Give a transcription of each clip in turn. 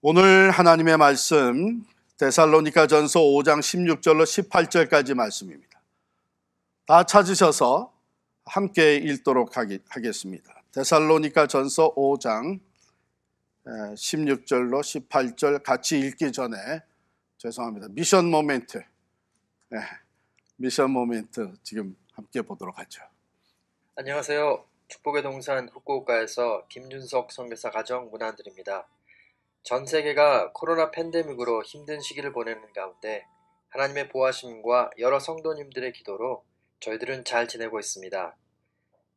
오늘 하나님의 말씀 데살로니가전서 5장 16절로 18절까지 말씀입니다. 다 찾으셔서 함께 읽도록 하겠습니다. 데살로니가전서 5장 16절로 18절 같이 읽기 전에 죄송합니다. 미션 모멘트 지금 함께 보도록 하죠. 안녕하세요. 축복의 동산 후쿠오카에서 김준석 선교사 가정 문안드립니다. 전 세계가 코로나 팬데믹으로 힘든 시기를 보내는 가운데 하나님의 보호하심과 여러 성도님들의 기도로 저희들은 잘 지내고 있습니다.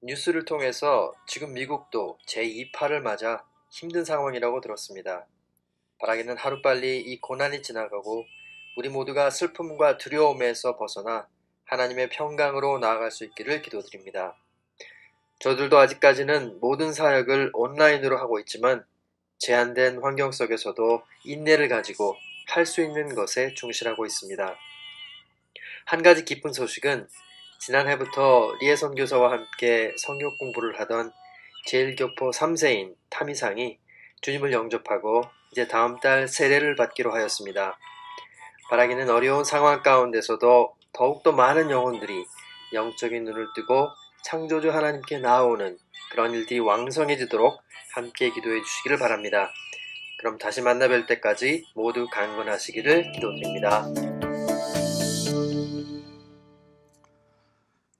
뉴스를 통해서 지금 미국도 제2파를 맞아 힘든 상황이라고 들었습니다. 바라기는 하루빨리 이 고난이 지나가고 우리 모두가 슬픔과 두려움에서 벗어나 하나님의 평강으로 나아갈 수 있기를 기도드립니다. 저들도 아직까지는 모든 사역을 온라인으로 하고 있지만 제한된 환경 속에서도 인내를 가지고 할 수 있는 것에 충실하고 있습니다. 한 가지 기쁜 소식은 지난해부터 리에 선교사와 함께 성경 공부를 하던 제1교포 3세인 타미상이 주님을 영접하고 이제 다음 달 세례를 받기로 하였습니다. 바라기는 어려운 상황 가운데서도 더욱더 많은 영혼들이 영적인 눈을 뜨고 창조주 하나님께 나아오는 그런 일들이 왕성해지도록 함께 기도해 주시기를 바랍니다. 그럼 다시 만나 뵐 때까지 모두 강건하시기를 기도드립니다.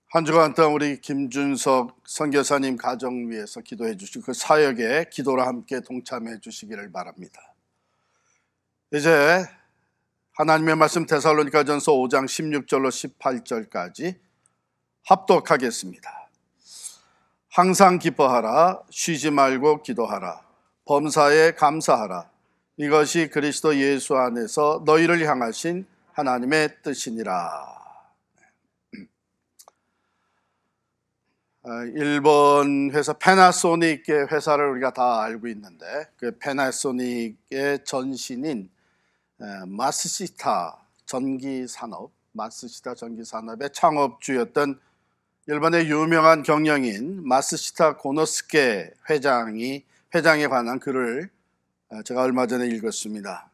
한 주간 동안 우리 김준석 선교사님 가정 위해서 기도해 주시고 그 사역에 기도로 함께 동참해 주시기를 바랍니다. 이제 하나님의 말씀 데살로니가전서 5장 16절로 18절까지 합독하겠습니다. 항상 기뻐하라, 쉬지 말고 기도하라, 범사에 감사하라. 이것이 그리스도 예수 안에서 너희를 향하신 하나님의 뜻이니라. 일본 회사 패나소닉의 회사를 우리가 다 알고 있는데 그 패나소닉의 전신인 마쓰시타 전기산업의 창업주였던 일본의 유명한 경영인 마쓰시타 고노스케 회장에 관한 글을 제가 얼마 전에 읽었습니다.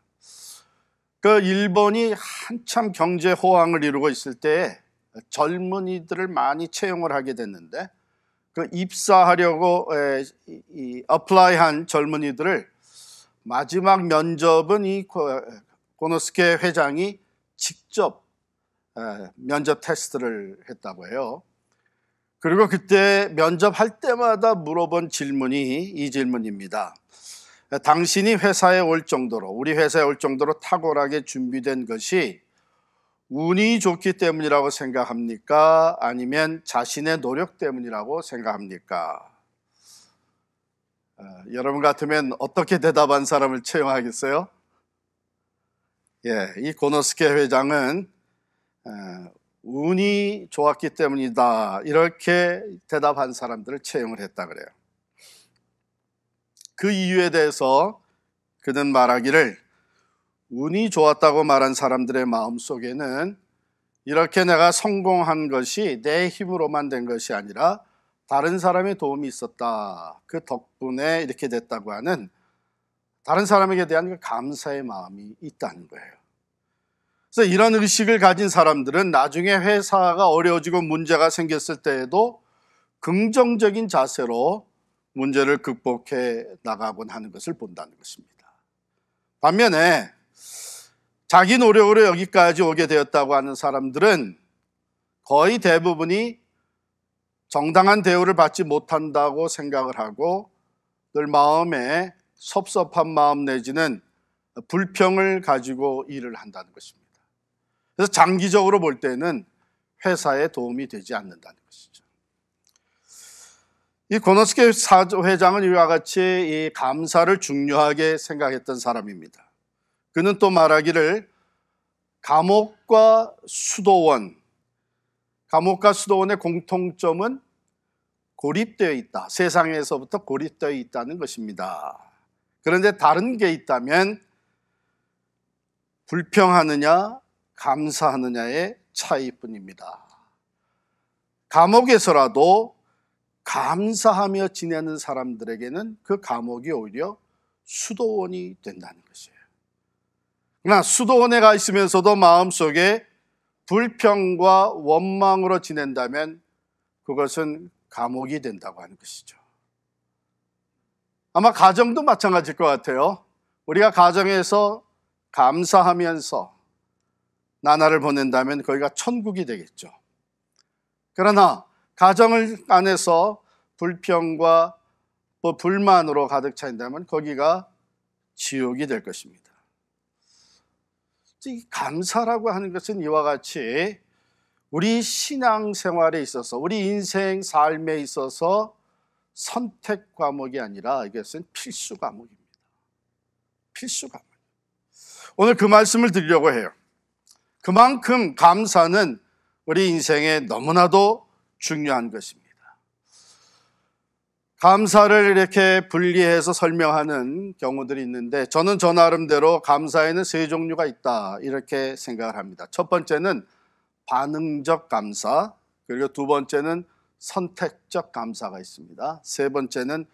그 일본이 한참 경제 호황을 이루고 있을 때 젊은이들을 많이 채용을 하게 됐는데 그 입사하려고 어플라이한 젊은이들을 마지막 면접은 이 고노스케 회장이 직접 면접 테스트를 했다고 해요. 그리고 그때 면접할 때마다 물어본 질문이 이 질문입니다. 당신이 회사에 올 정도로, 우리 회사에 올 정도로 탁월하게 준비된 것이 운이 좋기 때문이라고 생각합니까? 아니면 자신의 노력 때문이라고 생각합니까? 여러분 같으면 어떻게 대답한 사람을 채용하겠어요? 이 고노스케 회장은 운이 좋았기 때문이다 이렇게 대답한 사람들을 채용을 했다 그래요. 그 이유에 대해서 그는 말하기를 운이 좋았다고 말한 사람들의 마음속에는 이렇게 내가 성공한 것이 내 힘으로만 된 것이 아니라 다른 사람의 도움이 있었다. 그 덕분에 이렇게 됐다고 하는 다른 사람에게 대한 그 감사의 마음이 있다는 거예요. 그래서 이런 의식을 가진 사람들은 나중에 회사가 어려워지고 문제가 생겼을 때에도 긍정적인 자세로 문제를 극복해 나가곤 하는 것을 본다는 것입니다. 반면에 자기 노력으로 여기까지 오게 되었다고 하는 사람들은 거의 대부분이 정당한 대우를 받지 못한다고 생각을 하고 늘 마음에 섭섭한 마음 내지는 불평을 가지고 일을 한다는 것입니다. 그래서 장기적으로 볼 때는 회사에 도움이 되지 않는다는 것이죠. 이 고노스케 회장은 이와 같이 이 감사를 중요하게 생각했던 사람입니다. 그는 또 말하기를 감옥과 수도원의 공통점은 고립되어 있다. 세상에서부터 고립되어 있다는 것입니다. 그런데 다른 게 있다면 불평하느냐 감사하느냐의 차이뿐입니다. 감옥에서라도 감사하며 지내는 사람들에게는 그 감옥이 오히려 수도원이 된다는 것이에요. 그러나 수도원에 가 있으면서도 마음속에 불평과 원망으로 지낸다면 그것은 감옥이 된다고 하는 것이죠. 아마 가정도 마찬가지일 것 같아요. 우리가 가정에서 감사하면서 나날을 보낸다면 거기가 천국이 되겠죠. 그러나 가정을 안에서 불평과 불만으로 가득 차인다면 거기가 지옥이 될 것입니다. 이 감사라고 하는 것은 이와 같이 우리 신앙생활에 있어서, 우리 인생 삶에 있어서 선택 과목이 아니라 이것은 필수 과목입니다. 필수 과목. 오늘 그 말씀을 드리려고 해요. 그만큼 감사는 우리 인생에 너무나도 중요한 것입니다. 감사를 이렇게 분리해서 설명하는 경우들이 있는데 저는 저 나름대로 감사에는 세 종류가 있다 이렇게 생각을 합니다. 첫 번째는 반응적 감사, 그리고 두 번째는 선택적 감사가 있습니다. 세 번째는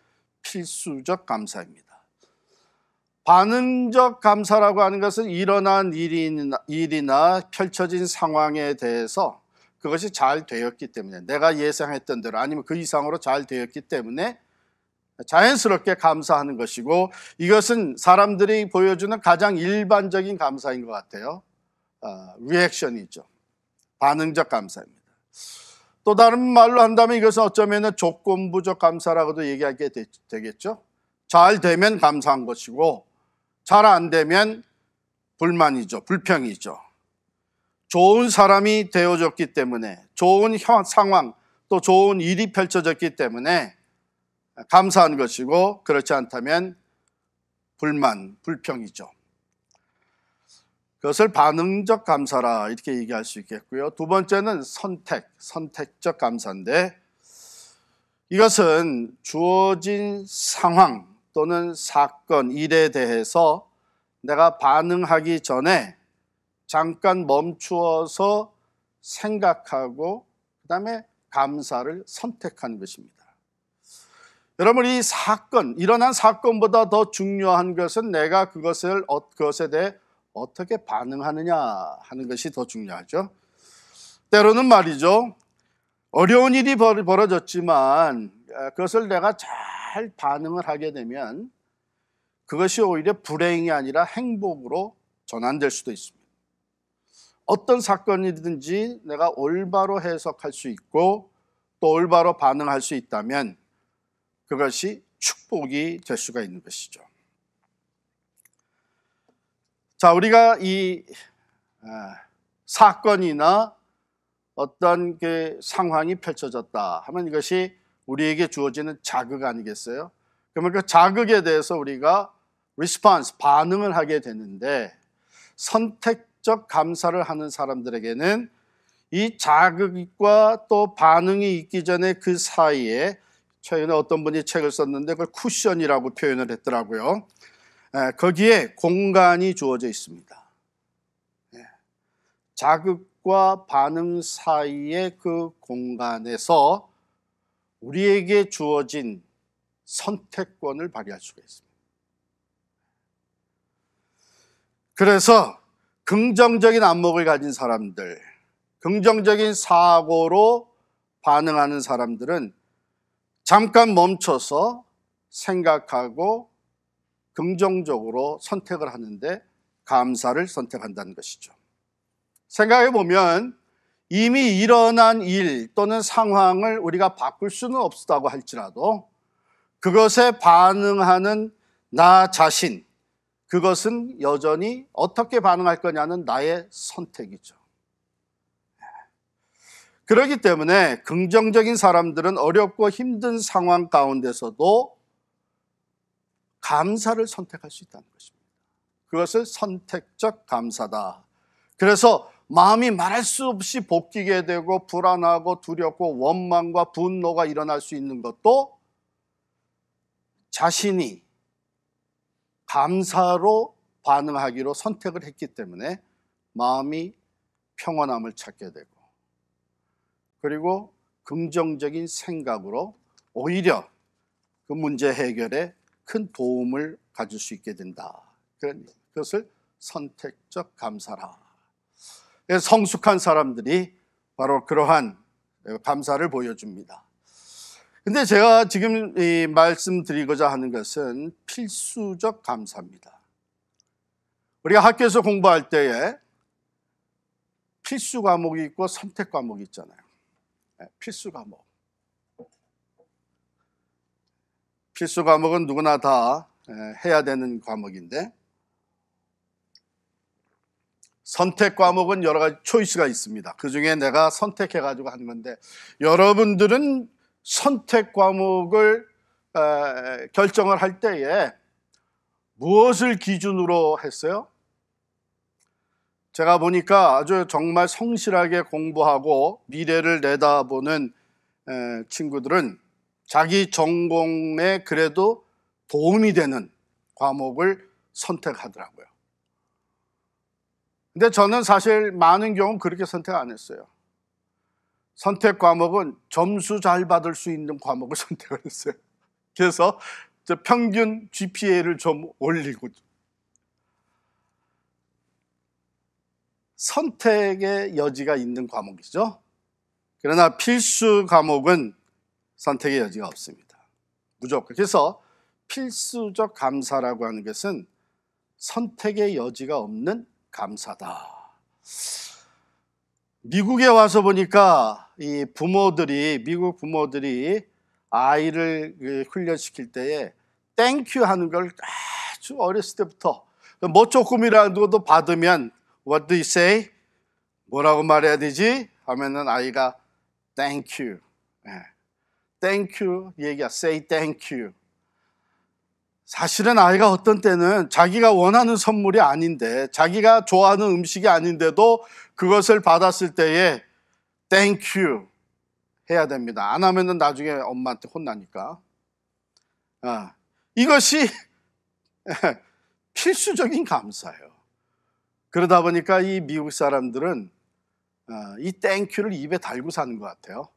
필수적 감사입니다. 반응적 감사라고 하는 것은 일어난 일이나 펼쳐진 상황에 대해서 그것이 잘 되었기 때문에, 내가 예상했던 대로 아니면 그 이상으로 잘 되었기 때문에 자연스럽게 감사하는 것이고, 이것은 사람들이 보여주는 가장 일반적인 감사인 것 같아요. 리액션이죠. 반응적 감사입니다. 또 다른 말로 한다면 이것은 어쩌면 조건부적 감사라고도 얘기하게 되겠죠. 잘 되면 감사한 것이고 잘 안 되면 불만이죠. 불평이죠. 좋은 사람이 되어졌기 때문에, 좋은 상황 또 좋은 일이 펼쳐졌기 때문에 감사한 것이고, 그렇지 않다면 불만, 불평이죠. 그것을 반응적 감사라 이렇게 얘기할 수 있겠고요. 두 번째는 선택적 감사인데, 이것은 주어진 상황 또는 사건, 일에 대해서 내가 반응하기 전에 잠깐 멈추어서 생각하고 그 다음에 감사를 선택하는 것입니다. 여러분, 이 사건, 일어난 사건보다 더 중요한 것은 내가 그것에 대해 어떻게 반응하느냐 하는 것이 더 중요하죠. 때로는 말이죠, 어려운 일이 벌어졌지만 그것을 내가 잘 반응을 하게 되면 그것이 오히려 불행이 아니라 행복으로 전환될 수도 있습니다. 어떤 사건이든지 내가 올바로 해석할 수 있고 또 올바로 반응할 수 있다면 그것이 축복이 될 수가 있는 것이죠. 자, 우리가 이 사건이나 어떤 그 상황이 펼쳐졌다 하면 이것이 우리에게 주어지는 자극 아니겠어요? 그러면 그 자극에 대해서 우리가 리스폰스, 반응을 하게 되는데, 선택적 감사를 하는 사람들에게는 이 자극과 또 반응이 있기 전에 그 사이에, 최근에 어떤 분이 책을 썼는데 그걸 쿠션이라고 표현을 했더라고요. 거기에 공간이 주어져 있습니다. 자극과 반응 사이의 그 공간에서 우리에게 주어진 선택권을 발휘할 수가 있습니다. 그래서 긍정적인 안목을 가진 사람들, 긍정적인 사고로 반응하는 사람들은 잠깐 멈춰서 생각하고 긍정적으로 선택을 하는데 감사를 선택한다는 것이죠. 생각해 보면 이미 일어난 일 또는 상황을 우리가 바꿀 수는 없다고 할지라도 그것에 반응하는 나 자신, 그것은 여전히 어떻게 반응할 거냐는 나의 선택이죠. 그렇기 때문에 긍정적인 사람들은 어렵고 힘든 상황 가운데서도 감사를 선택할 수 있다는 것입니다. 그것을 선택적 감사다. 그래서 마음이 말할 수 없이 볶이게 되고 불안하고 두렵고 원망과 분노가 일어날 수 있는 것도 자신이 감사로 반응하기로 선택을 했기 때문에 마음이 평온함을 찾게 되고, 그리고 긍정적인 생각으로 오히려 그 문제 해결에 큰 도움을 가질 수 있게 된다. 그것을 선택적 감사라. 성숙한 사람들이 바로 그러한 감사를 보여줍니다. 근데 제가 지금 말씀드리고자 하는 것은 필수적 감사입니다. 우리가 학교에서 공부할 때에 필수 과목이 있고 선택 과목이 있잖아요. 필수 과목. 필수 과목은 누구나 다 해야 되는 과목인데, 선택 과목은 여러 가지 초이스가 있습니다. 그 중에 내가 선택해가지고 하는 건데, 여러분들은 선택 과목을 결정을 할 때에 무엇을 기준으로 했어요? 제가 보니까 아주 정말 성실하게 공부하고 미래를 내다보는 친구들은 자기 전공에 그래도 도움이 되는 과목을 선택하더라고요. 근데 저는 사실 많은 경우 그렇게 선택 안 했어요. 선택 과목은 점수 잘 받을 수 있는 과목을 선택을 했어요. 그래서 평균 GPA를 좀 올리고, 선택의 여지가 있는 과목이죠. 그러나 필수 과목은 선택의 여지가 없습니다. 무조건. 그래서 필수적 감사라고 하는 것은 선택의 여지가 없는 감사다. 미국에 와서 보니까 이 부모들이, 미국 부모들이 아이를 훈련시킬 때에 땡큐 하는 걸 아주 어렸을 때부터, 뭐 조금이라도 받으면 What do you say? 뭐라고 말해야 되지? 하면은 아이가 thank you. thank you 얘기야. say thank you. 사실은 아이가 어떤 때는 자기가 원하는 선물이 아닌데, 자기가 좋아하는 음식이 아닌데도 그것을 받았을 때에 thank you 해야 됩니다. 안 하면은 나중에 엄마한테 혼나니까. 이것이 필수적인 감사예요. 그러다 보니까 이 미국 사람들은 이 땡큐를 입에 달고 사는 것 같아요.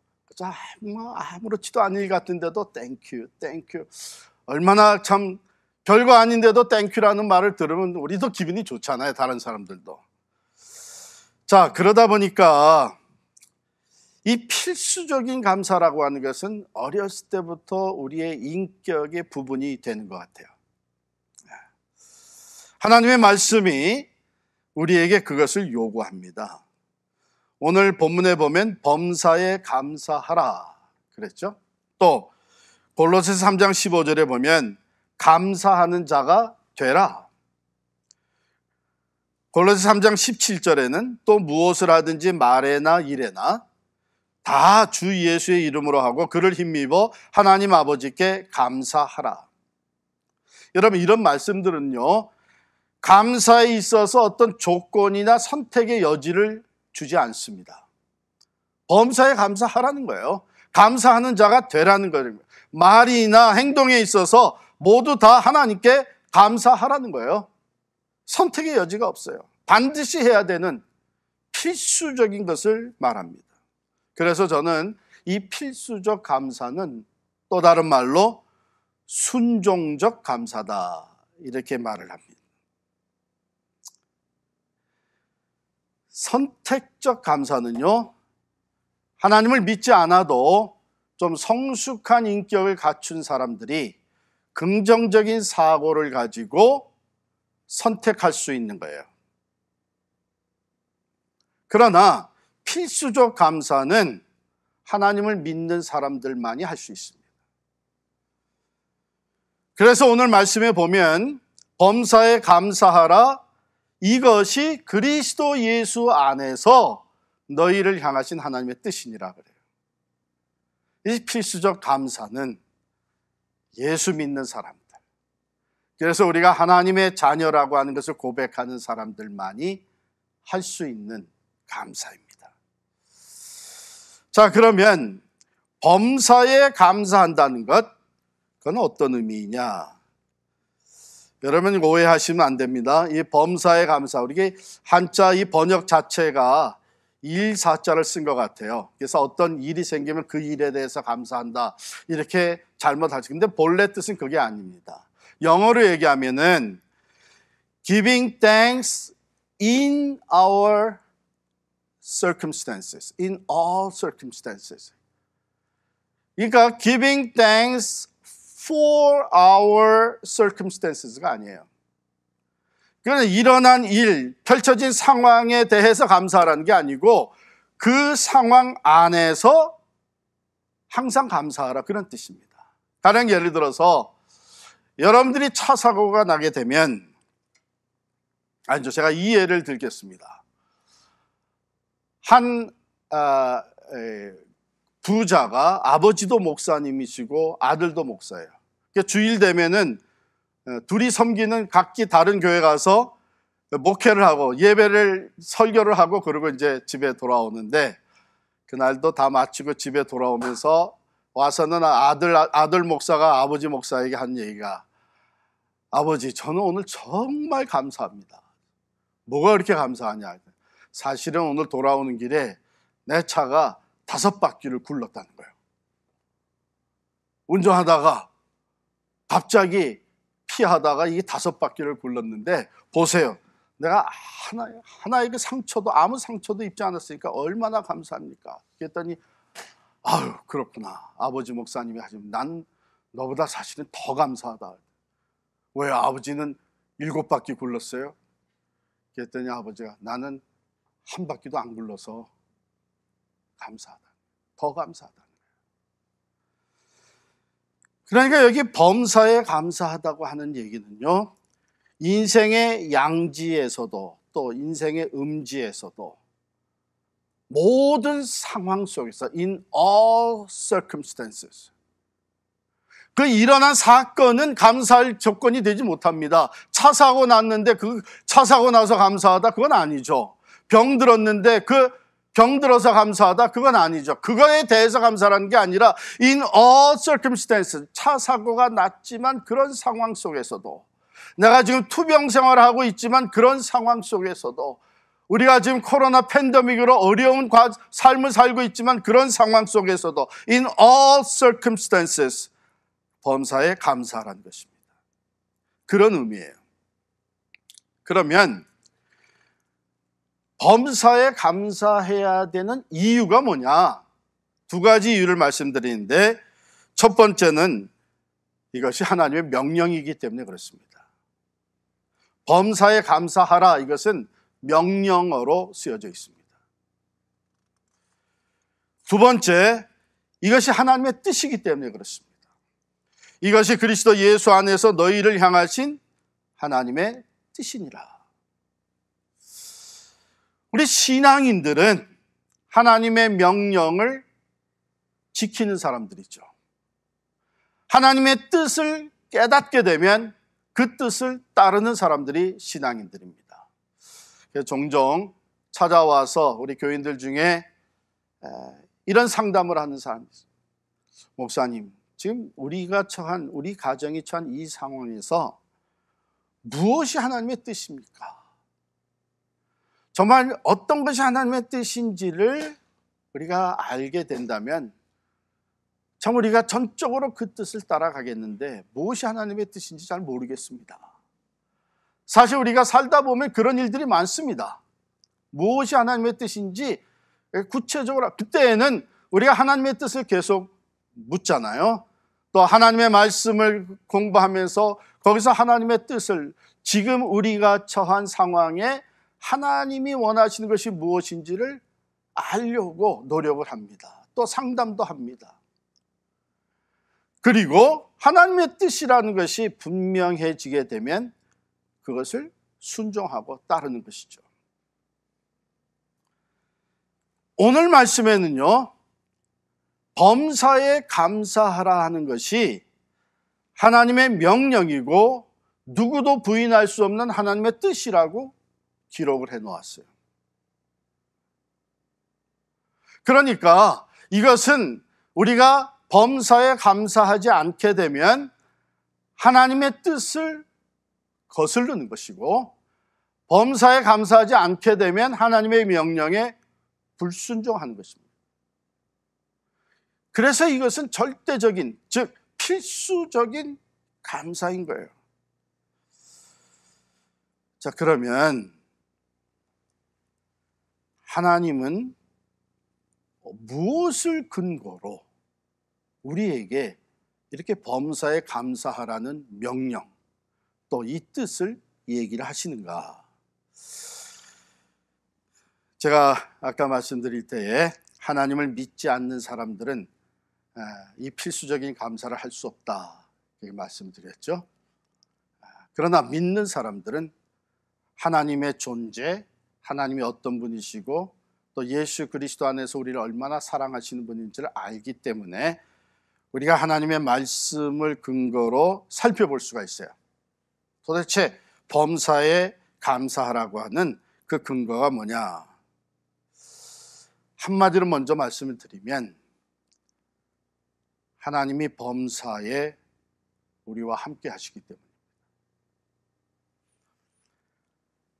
뭐 아무렇지도 않은 일 같은데도 땡큐, 땡큐. 얼마나 참 별거 아닌데도 땡큐라는 말을 들으면 우리도 기분이 좋잖아요. 다른 사람들도. 자, 그러다 보니까 이 필수적인 감사라고 하는 것은 어렸을 때부터 우리의 인격의 부분이 되는 것 같아요. 하나님의 말씀이 우리에게 그것을 요구합니다. 오늘 본문에 보면 범사에 감사하라 그랬죠. 또 골로새서 3장 15절에 보면 감사하는 자가 되라. 골로새서 3장 17절에는 또 무엇을 하든지 말에나 일에나 다 주 예수의 이름으로 하고 그를 힘입어 하나님 아버지께 감사하라. 여러분, 이런 말씀들은요, 감사에 있어서 어떤 조건이나 선택의 여지를 주지 않습니다. 범사에 감사하라는 거예요. 감사하는 자가 되라는 거예요. 말이나 행동에 있어서 모두 다 하나님께 감사하라는 거예요. 선택의 여지가 없어요. 반드시 해야 되는 필수적인 것을 말합니다. 그래서 저는 이 필수적 감사는 또 다른 말로 순종적 감사다, 이렇게 말을 합니다. 선택적 감사는요, 하나님을 믿지 않아도 좀 성숙한 인격을 갖춘 사람들이 긍정적인 사고를 가지고 선택할 수 있는 거예요. 그러나 필수적 감사는 하나님을 믿는 사람들만이 할 수 있습니다. 그래서 오늘 말씀에 보면 범사에 감사하라, 이것이 그리스도 예수 안에서 너희를 향하신 하나님의 뜻이니라 그래요. 이 필수적 감사는 예수 믿는 사람들, 그래서 우리가 하나님의 자녀라고 하는 것을 고백하는 사람들만이 할 수 있는 감사입니다. 자, 그러면 범사에 감사한다는 것, 그건 어떤 의미이냐? 여러분 오해하시면 안 됩니다. 이 범사에 감사, 우리 한자 이 번역 자체가 일사자를 쓴 것 같아요. 그래서 어떤 일이 생기면 그 일에 대해서 감사한다, 이렇게 잘못하죠. 근데 본래 뜻은 그게 아닙니다. 영어로 얘기하면은 giving thanks in our circumstances, in all circumstances. 그러니까 giving thanks for our circumstances가 아니에요. 그러니까 일어난 일, 펼쳐진 상황에 대해서 감사하라는 게 아니고 그 상황 안에서 항상 감사하라, 그런 뜻입니다. 가령 예를 들어서 여러분들이 차 사고가 나게 되면, 아니죠, 제가 이 예를 들겠습니다. 한 부자가 아버지도 목사님이시고 아들도 목사예요. 주일 되면은 둘이 섬기는 각기 다른 교회 가서 목회를 하고 예배를 설교를 하고 그러고 이제 집에 돌아오는데, 그날도 다 마치고 집에 돌아오면서 와서는 아들 목사가 아버지 목사에게 한 얘기가, 아버지, 저는 오늘 정말 감사합니다. 뭐가 그렇게 감사하냐? 사실은 오늘 돌아오는 길에 내 차가 5바퀴를 굴렀다는 거예요. 운전하다가 갑자기 피하다가 이게 5바퀴를 굴렀는데, 보세요, 내가 하나의 그 상처도, 아무 상처도 입지 않았으니까 얼마나 감사합니까? 그랬더니, 아유, 그렇구나, 아버지 목사님이 하시면 난 너보다 사실은 더 감사하다. 왜, 아버지는 7바퀴 굴렀어요? 그랬더니 아버지가, 나는 한 바퀴도 안 굴러서 감사하다, 더 감사하다. 그러니까 여기 범사에 감사하다고 하는 얘기는요, 인생의 양지에서도 또 인생의 음지에서도 모든 상황 속에서 in all circumstances, 그 일어난 사건은 감사할 조건이 되지 못합니다. 차 사고 났는데 그 차 사고 나서 감사하다, 그건 아니죠. 병 들었는데 그 병 들어서 감사하다, 그건 아니죠. 그거에 대해서 감사라는 게 아니라 in all circumstances, 차 사고가 났지만 그런 상황 속에서도, 내가 지금 투병 생활을 하고 있지만 그런 상황 속에서도, 우리가 지금 코로나 팬데믹으로 어려운 삶을 살고 있지만 그런 상황 속에서도 in all circumstances 범사에 감사하라는 것입니다. 그런 의미예요. 그러면 범사에 감사해야 되는 이유가 뭐냐? 2가지 이유를 말씀드리는데, 첫 번째는 이것이 하나님의 명령이기 때문에 그렇습니다. 범사에 감사하라, 이것은 명령어로 쓰여져 있습니다. 두 번째, 이것이 하나님의 뜻이기 때문에 그렇습니다. 이것이 그리스도 예수 안에서 너희를 향하신 하나님의 뜻이니라. 우리 신앙인들은 하나님의 명령을 지키는 사람들이죠. 하나님의 뜻을 깨닫게 되면 그 뜻을 따르는 사람들이 신앙인들입니다. 그래서 종종 찾아와서 우리 교인들 중에 이런 상담을 하는 사람이 있어요. 목사님, 지금 우리 가정이 처한 이 상황에서 무엇이 하나님의 뜻입니까? 정말 어떤 것이 하나님의 뜻인지를 우리가 알게 된다면 참 우리가 전적으로 그 뜻을 따라가겠는데, 무엇이 하나님의 뜻인지 잘 모르겠습니다. 사실 우리가 살다 보면 그런 일들이 많습니다. 무엇이 하나님의 뜻인지 구체적으로, 그때에는 우리가 하나님의 뜻을 계속 묻잖아요. 또 하나님의 말씀을 공부하면서 거기서 하나님의 뜻을, 지금 우리가 처한 상황에 하나님이 원하시는 것이 무엇인지를 알려고 노력을 합니다. 또 상담도 합니다. 그리고 하나님의 뜻이라는 것이 분명해지게 되면 그것을 순종하고 따르는 것이죠. 오늘 말씀에는요, 범사에 감사하라 하는 것이 하나님의 명령이고 누구도 부인할 수 없는 하나님의 뜻이라고 기록을 해 놓았어요. 그러니까 이것은 우리가 범사에 감사하지 않게 되면 하나님의 뜻을 거스르는 것이고, 범사에 감사하지 않게 되면 하나님의 명령에 불순종하는 것입니다. 그래서 이것은 절대적인, 즉 필수적인 감사인 거예요. 자, 그러면 하나님은 무엇을 근거로 우리에게 이렇게 범사에 감사하라는 명령, 또 이 뜻을 얘기를 하시는가? 제가 아까 말씀드릴 때에 하나님을 믿지 않는 사람들은 이 필수적인 감사를 할 수 없다 이렇게 말씀드렸죠. 그러나 믿는 사람들은 하나님의 존재, 하나님이 어떤 분이시고 또 예수 그리스도 안에서 우리를 얼마나 사랑하시는 분인지를 알기 때문에 우리가 하나님의 말씀을 근거로 살펴볼 수가 있어요. 도대체 범사에 감사하라고 하는 그 근거가 뭐냐? 한마디로 먼저 말씀을 드리면 하나님이 범사에 우리와 함께 하시기 때문입니다.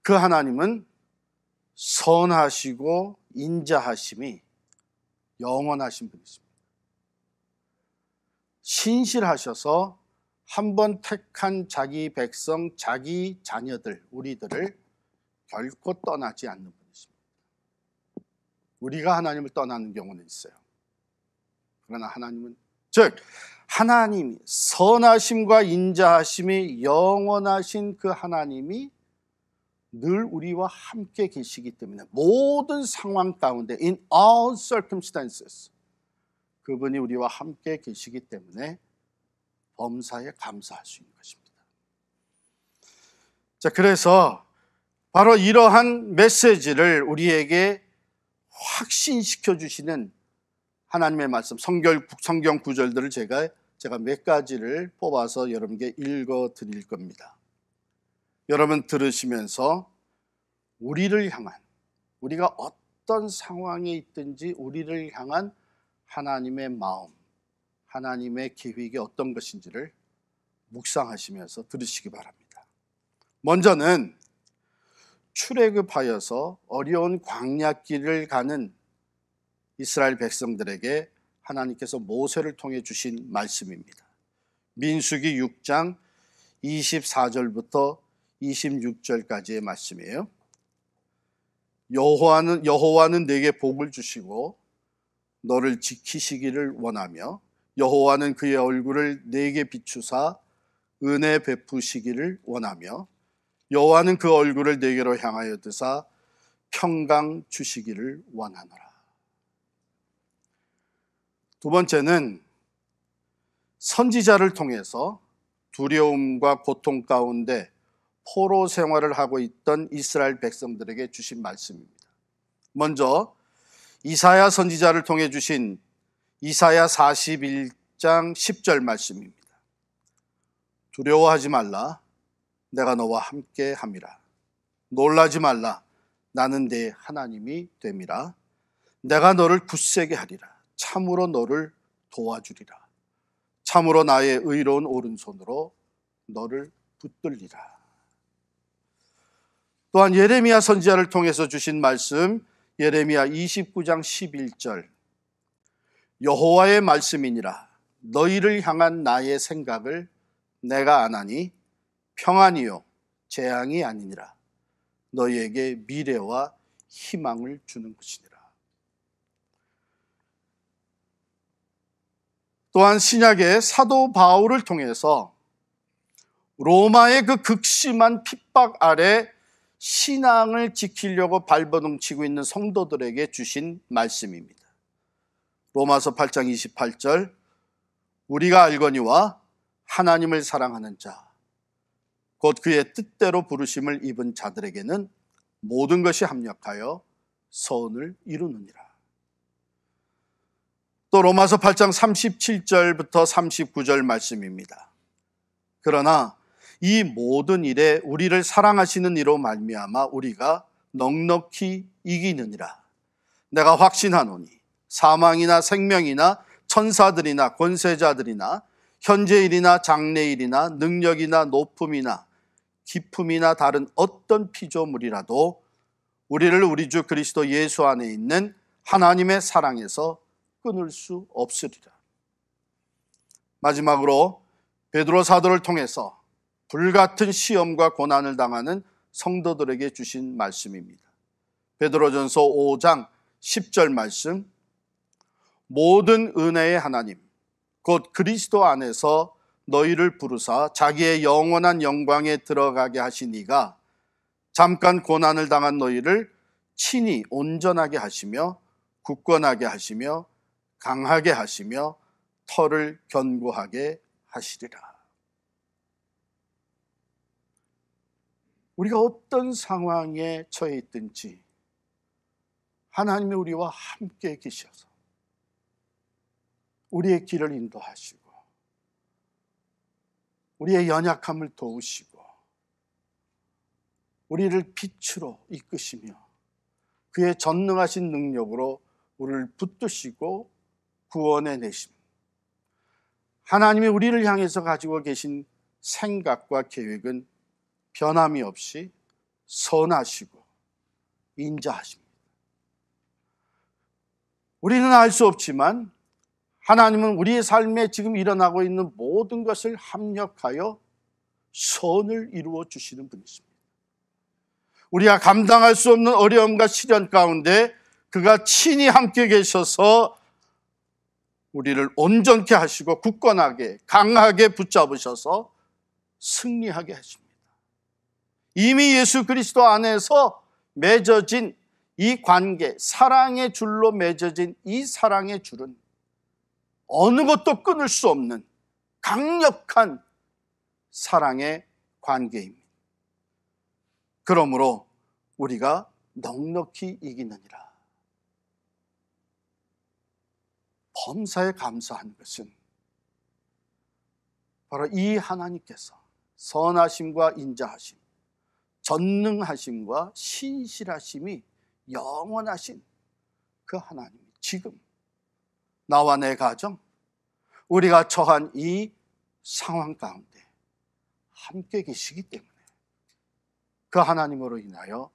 그 하나님은 선하시고 인자하심이 영원하신 분이십니다. 신실하셔서 한번 택한 자기 백성, 자기 자녀들, 우리들을 결코 떠나지 않는 분이십니다. 우리가 하나님을 떠나는 경우는 있어요. 그러나 하나님은, 즉 하나님이 선하심과 인자하심이 영원하신 그 하나님이 늘 우리와 함께 계시기 때문에 모든 상황 가운데 in all circumstances 그분이 우리와 함께 계시기 때문에 범사에 감사할 수 있는 것입니다. 자, 그래서 바로 이러한 메시지를 우리에게 확신시켜 주시는 하나님의 말씀, 성경 구절들을 제가 몇 가지를 뽑아서 여러분께 읽어 드릴 겁니다. 여러분 들으시면서 우리를 향한, 우리가 어떤 상황에 있든지 우리를 향한 하나님의 마음, 하나님의 계획이 어떤 것인지를 묵상하시면서 들으시기 바랍니다. 먼저는 출애굽하여서 어려운 광야길을 가는 이스라엘 백성들에게 하나님께서 모세를 통해 주신 말씀입니다. 민수기 6장 24절부터 26절까지의 말씀이에요. 여호와는 내게 복을 주시고 너를 지키시기를 원하며 여호와는 그의 얼굴을 내게 비추사 은혜 베푸시기를 원하며 여호와는 그 얼굴을 내게로 향하여 드사 평강 주시기를 원하노라. 두 번째는 선지자를 통해서 두려움과 고통 가운데 포로 생활을 하고 있던 이스라엘 백성들에게 주신 말씀입니다. 먼저 이사야 선지자를 통해 주신 이사야 41장 10절 말씀입니다. 두려워하지 말라, 내가 너와 함께 함이라. 놀라지 말라, 나는 네 하나님이 됨이라. 내가 너를 굳세게 하리라. 참으로 너를 도와주리라. 참으로 나의 의로운 오른손으로 너를 붙들리라. 또한 예레미야 선지자를 통해서 주신 말씀, 예레미야 29장 11절. 여호와의 말씀이니라. 너희를 향한 나의 생각을 내가 아나니 평안이요 재앙이 아니니라. 너희에게 미래와 희망을 주는 것이니라. 또한 신약의 사도 바울을 통해서 로마의 그 극심한 핍박 아래 신앙을 지키려고 발버둥치고 있는 성도들에게 주신 말씀입니다. 로마서 8장 28절. 우리가 알거니와 하나님을 사랑하는 자, 곧 그의 뜻대로 부르심을 입은 자들에게는 모든 것이 합력하여 선을 이루느니라. 또 로마서 8장 37절부터 39절 말씀입니다. 그러나 이 모든 일에 우리를 사랑하시는 이로 말미암아 우리가 넉넉히 이기느니라. 내가 확신하노니 사망이나 생명이나 천사들이나 권세자들이나 현재일이나 장래일이나 능력이나 높음이나 깊음이나 다른 어떤 피조물이라도 우리를 우리 주 그리스도 예수 안에 있는 하나님의 사랑에서 끊을 수 없으리라. 마지막으로 베드로 사도를 통해서 불같은 시험과 고난을 당하는 성도들에게 주신 말씀입니다. 베드로전서 5장 10절 말씀, 모든 은혜의 하나님 곧 그리스도 안에서 너희를 부르사 자기의 영원한 영광에 들어가게 하신 이가 잠깐 고난을 당한 너희를 친히 온전하게 하시며 굳건하게 하시며 강하게 하시며 터를 견고하게 하시리라. 우리가 어떤 상황에 처해 있든지 하나님이 우리와 함께 계셔서 우리의 길을 인도하시고 우리의 연약함을 도우시고 우리를 빛으로 이끄시며 그의 전능하신 능력으로 우리를 붙드시고 구원해 내십니다. 하나님이 우리를 향해서 가지고 계신 생각과 계획은 변함이 없이 선하시고 인자하십니다. 우리는 알 수 없지만 하나님은 우리의 삶에 지금 일어나고 있는 모든 것을 합력하여 선을 이루어 주시는 분이십니다. 우리가 감당할 수 없는 어려움과 시련 가운데 그가 친히 함께 계셔서 우리를 온전케 하시고 굳건하게 강하게 붙잡으셔서 승리하게 하십니다. 이미 예수 그리스도 안에서 맺어진 이 관계, 사랑의 줄로 맺어진 이 사랑의 줄은 어느 것도 끊을 수 없는 강력한 사랑의 관계입니다. 그러므로 우리가 넉넉히 이기느니라. 범사에 감사한 것은 바로 이 하나님께서 선하심과 인자하심, 전능하심과 신실하심이 영원하신 그 하나님이 지금 나와 내 가정, 우리가 처한 이 상황 가운데 함께 계시기 때문에 그 하나님으로 인하여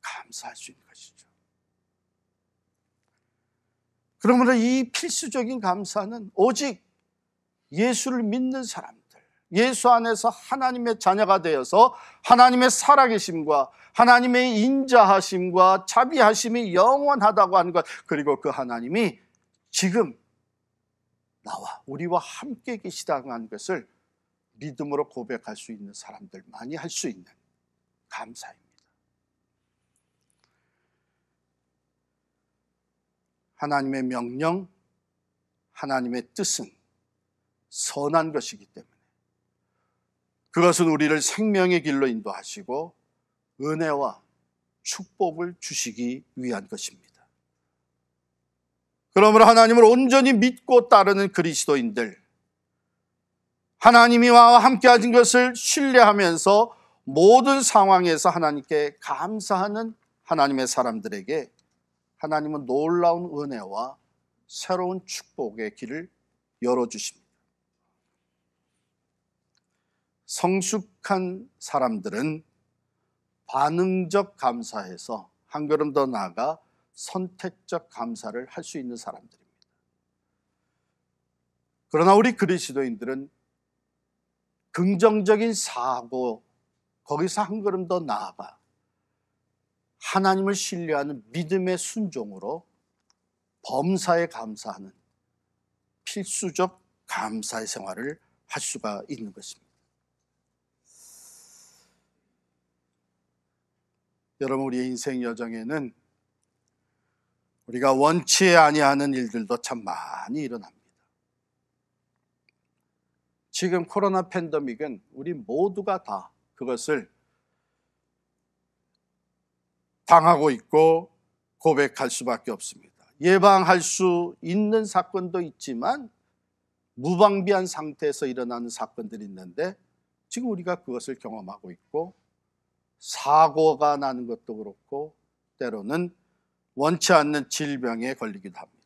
감사할 수 있는 것이죠. 그러므로 이 필수적인 감사는 오직 예수를 믿는 사람들, 예수 안에서 하나님의 자녀가 되어서 하나님의 살아계심과 하나님의 인자하심과 자비하심이 영원하다고 하는 것, 그리고 그 하나님이 지금 나와 우리와 함께 계시다고 하는 것을 믿음으로 고백할 수 있는 사람들만이 할 수 있는 감사입니다. 하나님의 명령, 하나님의 뜻은 선한 것이기 때문에 그것은 우리를 생명의 길로 인도하시고 은혜와 축복을 주시기 위한 것입니다. 그러므로 하나님을 온전히 믿고 따르는 그리스도인들, 하나님이 나와 함께 하신 것을 신뢰하면서 모든 상황에서 하나님께 감사하는 하나님의 사람들에게 하나님은 놀라운 은혜와 새로운 축복의 길을 열어주십니다. 성숙한 사람들은 반응적 감사에서 한 걸음 더 나아가 선택적 감사를 할 수 있는 사람들입니다. 그러나 우리 그리스도인들은 긍정적인 사고, 거기서 한 걸음 더 나아가 하나님을 신뢰하는 믿음의 순종으로 범사에 감사하는 필수적 감사의 생활을 할 수가 있는 것입니다. 여러분, 우리의 인생 여정에는 우리가 원치 아니하는 일들도 참 많이 일어납니다. 지금 코로나 팬데믹은 우리 모두가 다 그것을 당하고 있고 고백할 수밖에 없습니다. 예방할 수 있는 사건도 있지만 무방비한 상태에서 일어나는 사건들이 있는데 지금 우리가 그것을 경험하고 있고 사고가 나는 것도 그렇고 때로는 원치 않는 질병에 걸리기도 합니다.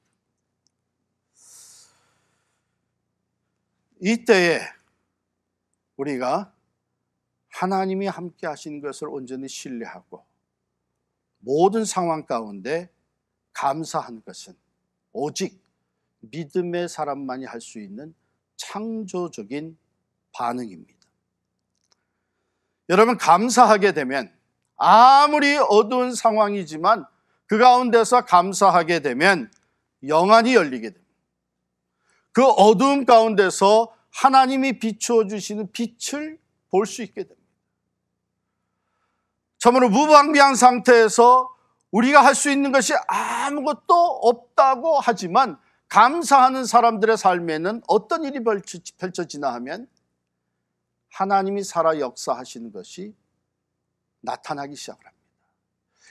이때에 우리가 하나님이 함께 하시는 것을 온전히 신뢰하고 모든 상황 가운데 감사하는 것은 오직 믿음의 사람만이 할 수 있는 창조적인 반응입니다. 여러분, 감사하게 되면 아무리 어두운 상황이지만 그 가운데서 감사하게 되면 영안이 열리게 됩니다. 그 어두움 가운데서 하나님이 비추어 주시는 빛을 볼 수 있게 됩니다. 참으로 무방비한 상태에서 우리가 할 수 있는 것이 아무것도 없다고 하지만 감사하는 사람들의 삶에는 어떤 일이 펼쳐지나 하면 하나님이 살아 역사하시는 것이 나타나기 시작을 합니다.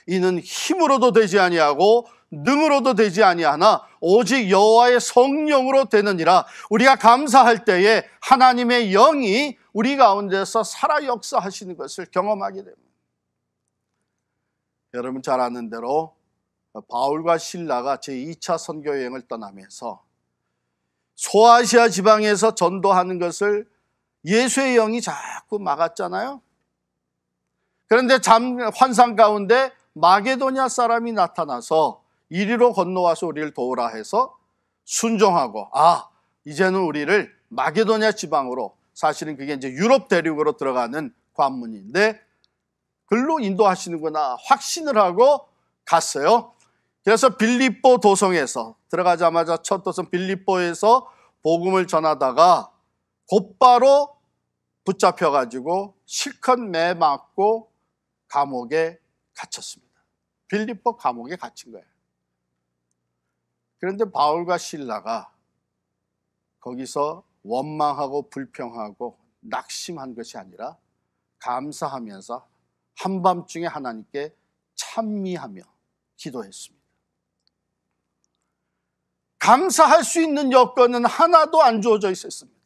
이는 힘으로도 되지 아니하고 능으로도 되지 아니하나 오직 여호와의 성령으로 되느니라. 우리가 감사할 때에 하나님의 영이 우리 가운데서 살아 역사하시는 것을 경험하게 됩니다. 여러분 잘 아는 대로 바울과 실라가 제2차 선교 여행을 떠나면서 소아시아 지방에서 전도하는 것을 예수의 영이 자꾸 막았잖아요. 그런데 환상 가운데 마게도냐 사람이 나타나서 이리로 건너와서 우리를 도우라 해서 순종하고, 이제는 우리를 마게도냐 지방으로, 사실은 그게 이제 유럽 대륙으로 들어가는 관문인데 글로 인도하시는구나 확신을 하고 갔어요. 그래서 빌립보 도성에서 들어가자마자 첫 도성 빌립보에서 복음을 전하다가 곧바로 붙잡혀가지고 실컷 매맞고 감옥에 갇혔습니다. 빌립보 감옥에 갇힌 거예요. 그런데 바울과 실라가 거기서 원망하고 불평하고 낙심한 것이 아니라 감사하면서 한밤중에 하나님께 찬미하며 기도했습니다. 감사할 수 있는 여건은 하나도 안 주어져 있었습니다.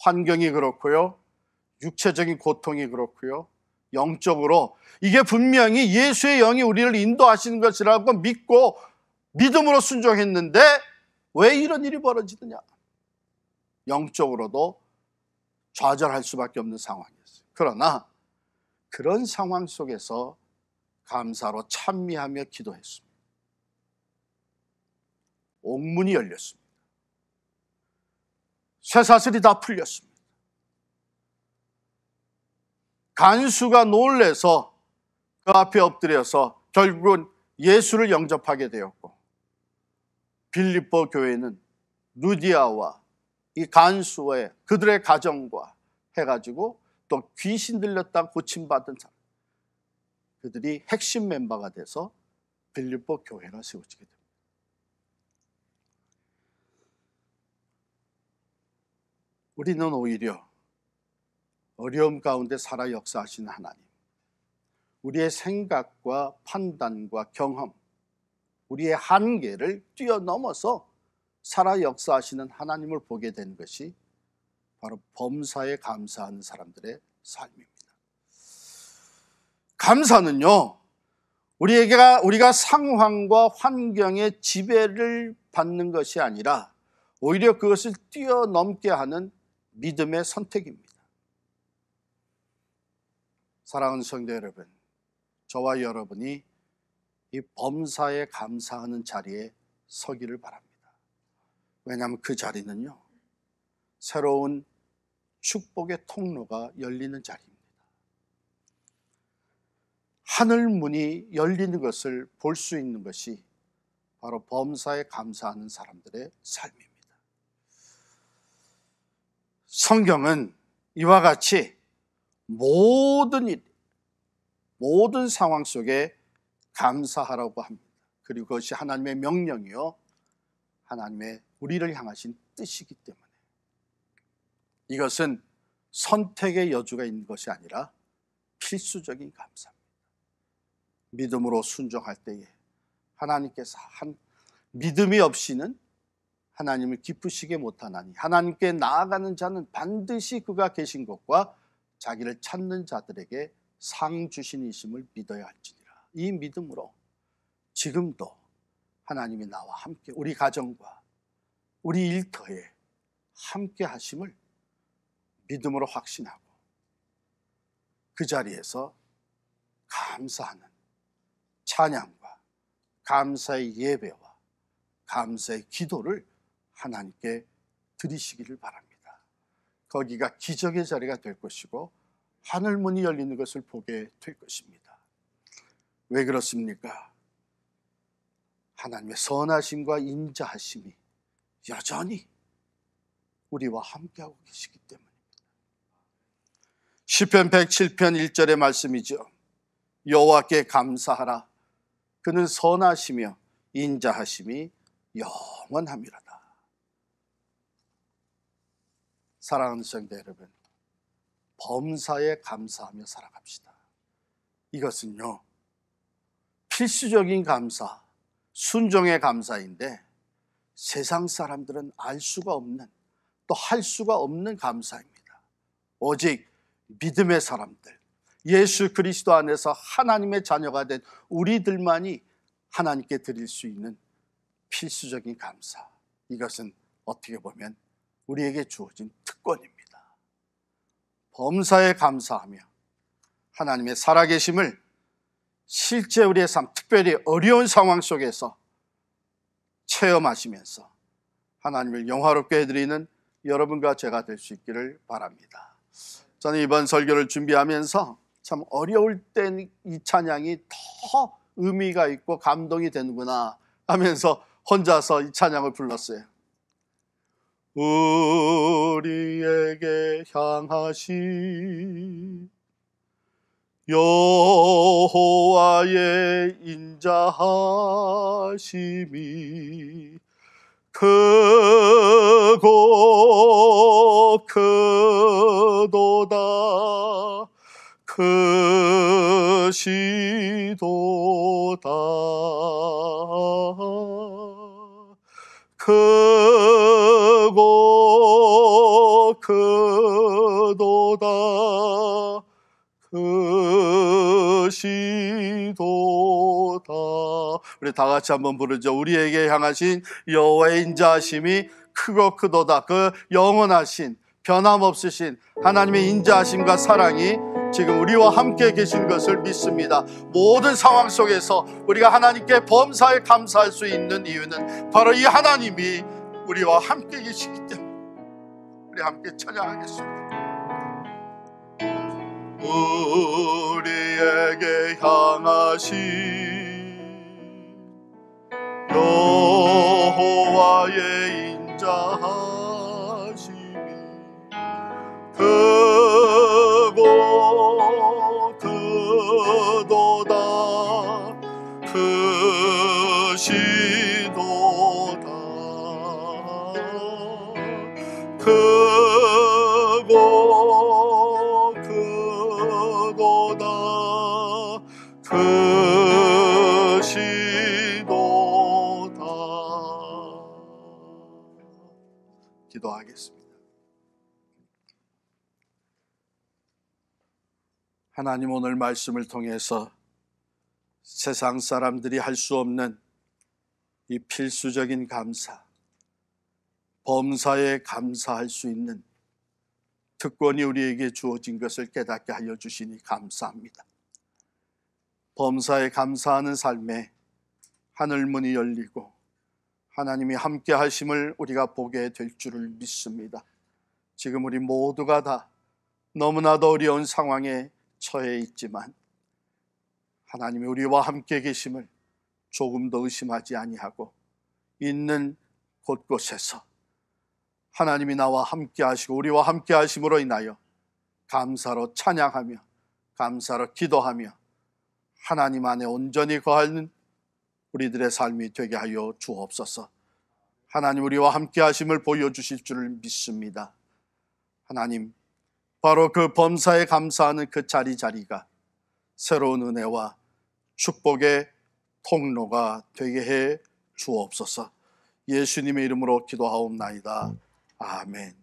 환경이 그렇고요, 육체적인 고통이 그렇고요, 영적으로 이게 분명히 예수의 영이 우리를 인도하시는 것이라고 믿고 믿음으로 순종했는데 왜 이런 일이 벌어지느냐? 영적으로도 좌절할 수밖에 없는 상황이었어요. 그러나 그런 상황 속에서 감사로 찬미하며 기도했습니다. 옥문이 열렸습니다. 쇠사슬이 다 풀렸습니다. 간수가 놀래서 그 앞에 엎드려서 결국은 예수를 영접하게 되었고, 빌립보 교회는 루디아와 이 간수의 그들의 가정과 해가지고 또 귀신 들렸다 고침받은 사람, 그들이 핵심 멤버가 돼서 빌립보 교회가 세워지게 됩니다. 우리는 오히려 어려움 가운데 살아 역사하시는 하나님, 우리의 생각과 판단과 경험, 우리의 한계를 뛰어넘어서 살아 역사하시는 하나님을 보게 된 것이 바로 범사에 감사하는 사람들의 삶입니다. 감사는요, 우리가 상황과 환경의 지배를 받는 것이 아니라 오히려 그것을 뛰어넘게 하는 믿음의 선택입니다. 사랑하는 성도 여러분, 저와 여러분이 이 범사에 감사하는 자리에 서기를 바랍니다. 왜냐하면 그 자리는요, 새로운 축복의 통로가 열리는 자리입니다. 하늘 문이 열리는 것을 볼 수 있는 것이 바로 범사에 감사하는 사람들의 삶입니다. 성경은 이와 같이 모든 일, 모든 상황 속에 감사하라고 합니다. 그리고 그것이 하나님의 명령이요, 하나님의 우리를 향하신 뜻이기 때문에 이것은 선택의 여주가 있는 것이 아니라 필수적인 감사입니다. 믿음으로 순종할 때에 하나님께서 믿음이 없이는 하나님을 기쁘시게 못하나니 하나님께 나아가는 자는 반드시 그가 계신 것과 자기를 찾는 자들에게 상 주신이심을 믿어야 할지니라. 이 믿음으로 지금도 하나님이 나와 함께 우리 가정과 우리 일터에 함께 하심을 믿음으로 확신하고 그 자리에서 감사하는 찬양과 감사의 예배와 감사의 기도를 하나님께 드리시기를 바랍니다. 거기가 기적의 자리가 될 것이고 하늘문이 열리는 것을 보게 될 것입니다. 왜 그렇습니까? 하나님의 선하심과 인자하심이 여전히 우리와 함께하고 계시기 때문입니다. 시편 107편 1절의 말씀이죠. 여호와께 감사하라. 그는 선하시며 인자하심이 영원함이로다. 사랑하는 성도 여러분, 범사에 감사하며 살아갑시다. 이것은요, 필수적인 감사, 순종의 감사인데 세상 사람들은 알 수가 없는, 또 할 수가 없는 감사입니다. 오직 믿음의 사람들, 예수 그리스도 안에서 하나님의 자녀가 된 우리들만이 하나님께 드릴 수 있는 필수적인 감사, 이것은 어떻게 보면 우리에게 주어진 특권입니다. 범사에 감사하며 하나님의 살아계심을 실제 우리의 삶, 특별히 어려운 상황 속에서 체험하시면서 하나님을 영화롭게 해드리는 여러분과 제가 될 수 있기를 바랍니다. 저는 이번 설교를 준비하면서 참 어려울 땐 이 찬양이 더 의미가 있고 감동이 되는구나 하면서 혼자서 이 찬양을 불렀어요. 우리에게 향하신 여호와의 인자하심이 크고 크도다 크시도다 크고 크도다 크시도다. 우리 다 같이 한번 부르죠. 우리에게 향하신 여호와의 인자하심이 크고 크도다. 그 영원하신 변함없으신 하나님의 인자하심과 사랑이 지금 우리와 함께 계신 것을 믿습니다. 모든 상황 속에서 우리가 하나님께 범사에 감사할 수 있는 이유는 바로 이 하나님이 우리와 함께 계시기 때문에. 우리 함께 찬양하겠습니다. 우리에게 향하신 여호와의 인자하심이 크고 크도다 크시도다 크고 크도다 크시도다. 기도하겠습니다. 하나님, 오늘 말씀을 통해서 세상 사람들이 할 수 없는 이 필수적인 감사, 범사에 감사할 수 있는 특권이 우리에게 주어진 것을 깨닫게 하여 주시니 감사합니다. 범사에 감사하는 삶에 하늘문이 열리고 하나님이 함께 하심을 우리가 보게 될 줄을 믿습니다. 지금 우리 모두가 다 너무나도 어려운 상황에 처해 있지만 하나님이 우리와 함께 계심을 조금도 의심하지 아니하고 있는 곳곳에서 하나님이 나와 함께 하시고 우리와 함께 하심으로 인하여 감사로 찬양하며 감사로 기도하며 하나님 안에 온전히 거하는 우리들의 삶이 되게 하여 주옵소서. 하나님, 우리와 함께 하심을 보여주실 줄을 믿습니다. 하나님, 바로 그 범사에 감사하는 그 자리가 새로운 은혜와 축복의 통로가 되게 해 주옵소서. 예수님의 이름으로 기도하옵나이다. 아멘.